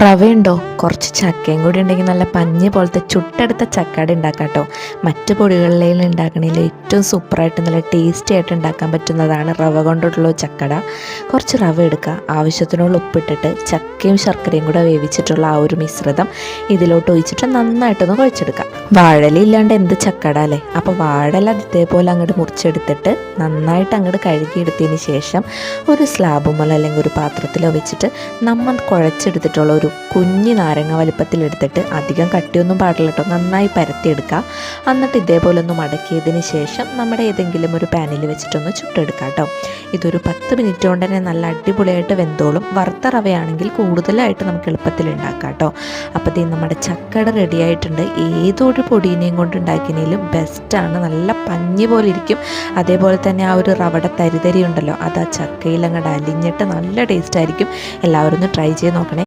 റവയുണ്ടോ? കുറച്ച് ചക്കയും കൂടി ഉണ്ടെങ്കിൽ നല്ല പഞ്ഞി പോലത്തെ ചുട്ടെടുത്ത ചക്കട ഉണ്ടാക്കാം കേട്ടോ. മറ്റ് പൊടികളിൽ ഉണ്ടാക്കണതിൽ ഏറ്റവും സൂപ്പറായിട്ട് നല്ല ടേസ്റ്റി ആയിട്ട് ഉണ്ടാക്കാൻ പറ്റുന്നതാണ് റവ കൊണ്ടുള്ള ചക്കട. കുറച്ച് റവ എടുക്കുക, ആവശ്യത്തിനുള്ള ഉപ്പിട്ടിട്ട് ചക്കയും ശർക്കരയും കൂടെ വേവിച്ചിട്ടുള്ള ആ ഒരു മിശ്രിതം ഇതിലോട്ട് ഒഴിച്ചിട്ട് നന്നായിട്ടൊന്ന് കുഴച്ചെടുക്കുക. വാഴല ഇല്ലാണ്ട് എന്ത് ചക്കട അല്ലേ? അപ്പോൾ വാഴല ഇതേപോലെ അങ്ങോട്ട് മുറിച്ചെടുത്തിട്ട് നന്നായിട്ട് അങ്ങോട്ട് കഴുകിയെടുത്തതിന് ശേഷം ഒരു സ്ലാബുമല്ലോ അല്ലെങ്കിൽ ഒരു പാത്രത്തിലോ വെച്ചിട്ട് നമ്മൾ കുഴച്ചെടുത്തിട്ടുള്ള ഒരു കുഞ്ഞി നാരങ്ങ വലിപ്പത്തിലെടുത്തിട്ട് അധികം കട്ടിയൊന്നും പാടില്ല കേട്ടോ, നന്നായി പരത്തിയെടുക്കുക. എന്നിട്ട് ഇതേപോലെ ഒന്ന് മടക്കിയതിന് ശേഷം നമ്മുടെ ഏതെങ്കിലും ഒരു പാനിൽ വെച്ചിട്ടൊന്ന് ചുട്ടെടുക്കുക കേട്ടോ. ഇതൊരു 10 മിനിറ്റ് കൊണ്ട് തന്നെ നല്ല അടിപൊളിയായിട്ട് വെന്തോളും. വറുത്ത റവയാണെങ്കിൽ കൂടുതലായിട്ട് നമുക്ക് എളുപ്പത്തിൽ ഉണ്ടാക്കാം കേട്ടോ. അപ്പോൾ ഇത് നമ്മുടെ ചക്കട റെഡി ആയിട്ടുണ്ട്. ഏതൊരു പൊടിയിനെയും കൊണ്ട് ഉണ്ടാക്കിയതിലും ബെസ്റ്റാണ്. നല്ല പഞ്ഞി പോലെ ഇരിക്കും. അതേപോലെ തന്നെ ആ ഒരു റവയുടെ തരിതരി ഉണ്ടല്ലോ, അത് ആ ചക്കയിൽ അങ്ങോട്ട് അലിഞ്ഞിട്ട് നല്ല ടേസ്റ്റ് ആയിരിക്കും. എല്ലാവരും ഒന്ന് ട്രൈ ചെയ്ത് നോക്കണേ.